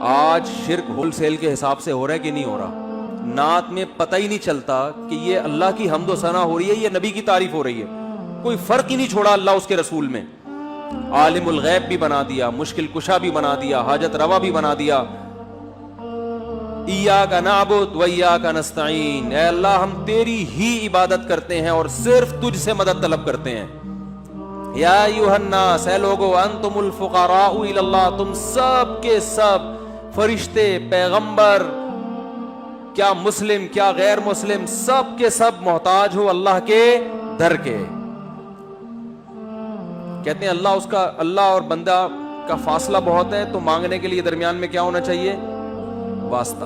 آج شرک whole cell کے حساب سے ہو رہا ہے کہ نہیں ہو رہا؟ نعت میں پتہ ہی نہیں چلتا کہ یہ اللہ کی حمد و ثنا ہو رہی ہے، یہ نبی کی تعریف ہو رہی ہے. کوئی فرق ہی نہیں چھوڑا اللہ اس کے رسول میں. عالم الغیب بھی بنا دیا، مشکل کشا بھی بنا دیا، حاجت روا بھی بنا دیا. ایاک نعبد و ایاک نستعین، اے اللہ ہم تیری ہی عبادت کرتے ہیں اور صرف تجھ سے مدد طلب کرتے ہیں. یا ایھا الناس، اے لوگو، انتم الفقراء الی اللہ، تم سب کے سب فرشتے، پیغمبر، کیا مسلم کیا غیر مسلم، سب کے سب محتاج ہو اللہ کے در کے. کہتے ہیں اللہ اور بندہ کا فاصلہ بہت ہے، تو مانگنے کے لیے درمیان میں کیا ہونا چاہیے؟ واسطہ.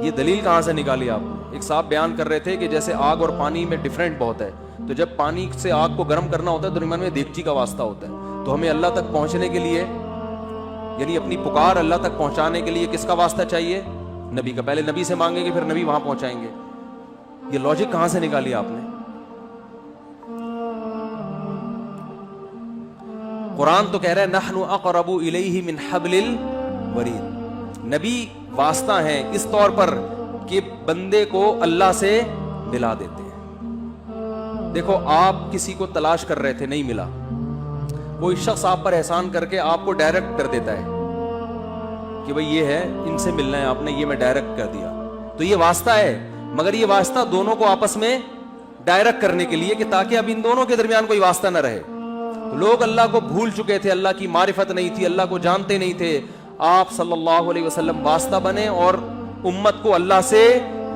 یہ دلیل کہاں سے نکالی آپ نے؟ ایک صاحب بیان کر رہے تھے کہ جیسے آگ اور پانی میں ڈیفرنٹ بہت ہے، تو جب پانی سے آگ کو گرم کرنا ہوتا ہے تو درمیان میں دیگچی کا واسطہ ہوتا ہے. تو ہمیں اللہ تک پہنچنے کے لیے، یعنی اپنی پکار اللہ تک پہنچانے کے لیے کس کا واسطہ چاہیے؟ نبی کا. پہلے نبی سے مانگیں گے، پھر نبی وہاں پہنچائیں گے. یہ لاجک کہاں سے نکالی آپ نے؟ قرآن تو کہہ رہا ہے نحن اقرب الیہ من حبل الورید. نبی واسطہ ہیں اس طور پر کہ بندے کو اللہ سے ملا دیتے ہیں. دیکھو آپ کسی کو تلاش کر رہے تھے، نہیں ملا، کوئی شخص آپ پر احسان کر کے آپ کو ڈائریکٹ کر دیتا ہے کہ بھئی یہ ہے، ان سے ملنا ہے آپ نے، یہ میں ڈائریکٹ کر دیا. تو یہ واسطہ ہے، مگر یہ واسطہ دونوں کو آپس میں ڈائریکٹ کرنے کے لیے کہ تاکہ اب ان دونوں کے درمیان کوئی واسطہ نہ رہے. لوگ اللہ کو بھول چکے تھے، اللہ کی معرفت نہیں تھی، اللہ کو جانتے نہیں تھے. آپ صلی اللہ علیہ وسلم واسطہ بنے اور امت کو اللہ سے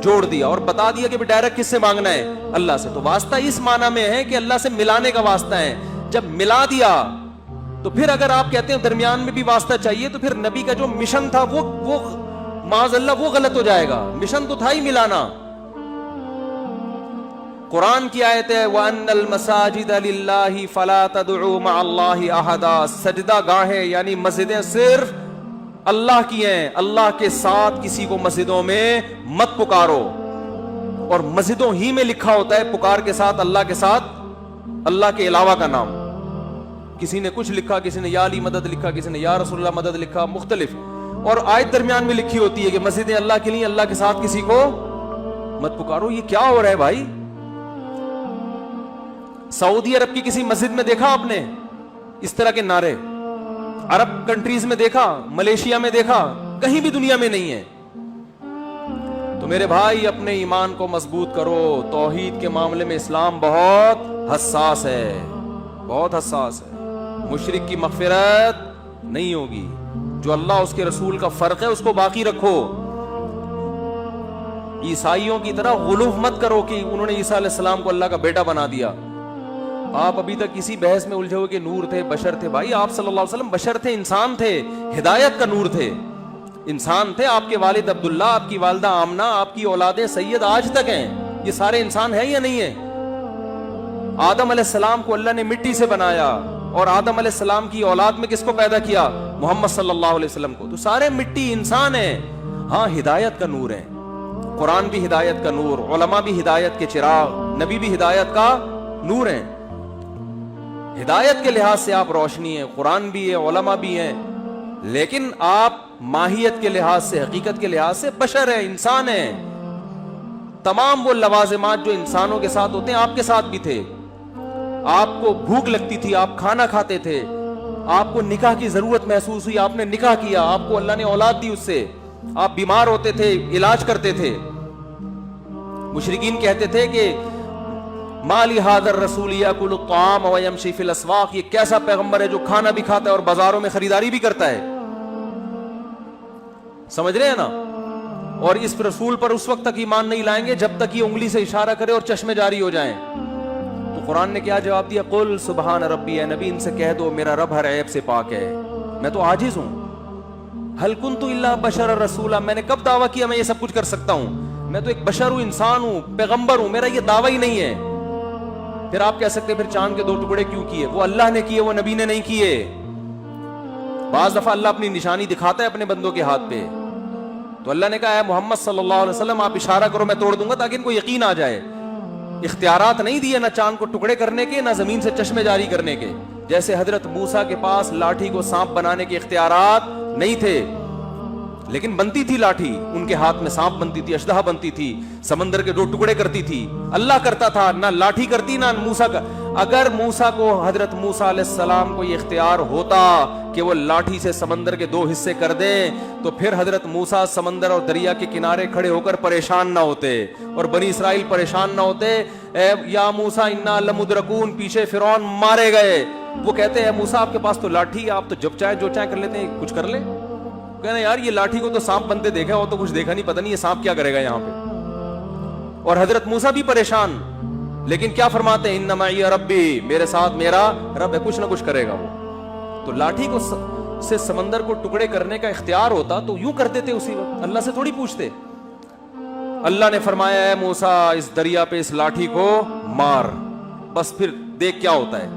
جوڑ دیا اور بتا دیا کہ ڈائریکٹ کس سے مانگنا ہے؟ اللہ سے. تو واسطہ اس معنی میں ہے کہ اللہ سے ملانے کا واسطہ ہے. جب ملا دیا تو پھر اگر آپ کہتے ہیں درمیان میں بھی واسطہ چاہیے تو پھر نبی کا جو مشن تھا وہ معاذ اللہ وہ غلط ہو جائے گا. مشن تو تھا ہی ملانا. قرآن کی آیت ہے وَأَنَّ الْمَسَاجِدَ لِلَّهِ فَلَا تَدْعُوا مَعَ اللَّهِ أَحَدًا. سجدہ گاہیں یعنی مسجدیں صرف اللہ کی ہیں، اللہ کے ساتھ کسی کو مسجدوں میں مت پکارو. اور مسجدوں ہی میں لکھا ہوتا ہے پکار کے ساتھ اللہ کے ساتھ اللہ کے علاوہ کا نام. کسی نے کچھ لکھا، کسی نے یا علی مدد لکھا، کسی نے یا رسول اللہ مدد لکھا، مختلف. اور آیت درمیان میں لکھی ہوتی ہے کہ مسجدیں اللہ کے لیے، اللہ کے ساتھ کسی کو مت پکارو. یہ کیا ہو رہا ہے بھائی؟ سعودی عرب کی کسی مسجد میں دیکھا آپ نے اس طرح کے نعرے؟ عرب کنٹریز میں دیکھا؟ ملیشیا میں دیکھا؟ کہیں بھی دنیا میں نہیں ہے. تو میرے بھائی اپنے ایمان کو مضبوط کرو. توحید کے معاملے میں اسلام بہت حساس ہے، بہت حساس ہے. مشرک کی مغفرت نہیں ہوگی. جو اللہ اس کے رسول کا فرق ہے اس کو باقی رکھو. عیسائیوں کی طرح غلو مت کرو کہ انہوں نے عیسیٰ علیہ السلام کو اللہ کا بیٹا بنا دیا. آپ ابھی تک کسی بحث میں الجھے ہوئے کہ نور تھے، بشر تھے. بھائی آپ صلی اللہ علیہ وسلم بشر تھے، انسان تھے، ہدایت کا نور تھے، انسان تھے. آپ کے والد عبداللہ، آپ کی والدہ آمنہ، آپ کی اولاد سید آج تک ہیں. یہ سارے انسان ہیں یا نہیں ہیں؟ آدم علیہ السلام کو اللہ نے مٹی سے بنایا اور آدم علیہ السلام کی اولاد میں کس کو پیدا کیا؟ محمد صلی اللہ علیہ وسلم کو. تو سارے مٹی انسان ہیں. ہاں ہدایت کا نور ہے. قرآن بھی ہدایت کا نور، علماء بھی ہدایت کے چراغ، نبی بھی ہدایت کا نور ہیں. ہدایت کے لحاظ سے آپ روشنی ہیں، قرآن بھی ہے، علماء بھی ہیں. لیکن آپ ماہیت کے لحاظ سے، حقیقت کے لحاظ سے بشر ہیں، انسان ہیں. تمام وہ لوازمات جو انسانوں کے ساتھ ہوتے ہیں آپ کے ساتھ بھی تھے. آپ کو بھوک لگتی تھی، آپ کھانا کھاتے تھے. آپ کو نکاح کی ضرورت محسوس ہوئی، آپ نے نکاح کیا. آپ کو اللہ نے اولاد دی اس سے. آپ بیمار ہوتے تھے، علاج کرتے تھے. مشرکین کہتے تھے کہ مالی حاضر رسول یاکل الطعام ویمشی فی الاسواق. یہ کیسا پیغمبر ہے جو کھانا بھی کھاتا ہے اور بازاروں میں خریداری بھی کرتا ہے. سمجھ رہے ہیں نا؟ اور اس رسول پر اس وقت تک ایمان نہیں لائیں گے جب تک یہ انگلی سے اشارہ کرے اور چشمے جاری ہو جائیں. تو قرآن نے کیا جواب دیا؟ قل سبحان ربی. اے نبی ان سے کہہ دو میرا رب ہر عیب سے پاک ہے، میں تو عاجز ہوں. ہل کنت الا بشر رسولا. میں نے کب دعویٰ کیا میں یہ سب کچھ کر سکتا ہوں؟ میں تو ایک بشر ہوں، انسان ہوں، پیغمبر ہوں. میرا یہ دعویٰ ہی نہیں ہے. پھر آپ کہہ سکتے پھر چاند کے 2 ٹکڑے کیوں کیے؟ وہ اللہ نے کیے، وہ نبی نے نہیں کیے. بعض دفعہ اللہ اپنی نشانی دکھاتا ہے اپنے بندوں کے ہاتھ پہ. تو اللہ نے کہا ہے محمد صلی اللہ علیہ وسلم آپ اشارہ کرو میں توڑ دوں گا تاکہ ان کو یقین آ جائے. اختیارات نہیں دیے نہ چاند کو ٹکڑے کرنے کے، نہ زمین سے چشمے جاری کرنے کے. جیسے حضرت موسیٰ کے پاس لاٹھی کو سانپ بنانے کے اختیارات نہیں تھے، لیکن بنتی تھی لاٹھی ان کے ہاتھ میں، سانپ بنتی تھی، اشدہا بنتی تھی، سمندر کے 2 ٹکڑے کرتی تھی. اللہ کرتا تھا، نہ لاٹھی کرتی نہ موسیٰ کا. اگر موسیٰ کو، حضرت موسیٰ علیہ السلام کو یہ اختیار ہوتا کہ وہ لاٹھی سے سمندر کے 2 حصے کر دیں تو پھر حضرت موسیٰ سمندر اور دریا کے کنارے کھڑے ہو کر پریشان نہ ہوتے اور بنی اسرائیل پریشان نہ ہوتے. اے یا موسیٰ انا لمدرکون، پیچھے فرعون مارے گئے. وہ کہتے ہیں موسیٰ آپ کے پاس تو لاٹھی، آپ تو جب چاہے جو چاہے کر لیتے ہیں، کچھ کر لیں. کہنا یار یہ لاٹھی کو تو سانپ بنتے دیکھا ہو، تو کچھ دیکھا نہیں، پتہ نہیں یہ سانپ کیا کرے گا یہاں پہ. اور حضرت موسیٰ بھی پریشان، لیکن کیا فرماتے ہیں، ان معی ربی، میرے ساتھ میرا رب ہے، کچھ نہ کچھ کرے گا وہ. تو لاٹھی کو سے سمندر کو ٹکڑے کرنے کا اختیار ہوتا تو یوں کرتے تھے اسی وقت، اللہ سے تھوڑی پوچھتے. اللہ نے فرمایا اے موسیٰ اس دریا پہ اس لاٹھی کو مار، بس پھر دیکھ کیا ہوتا ہے.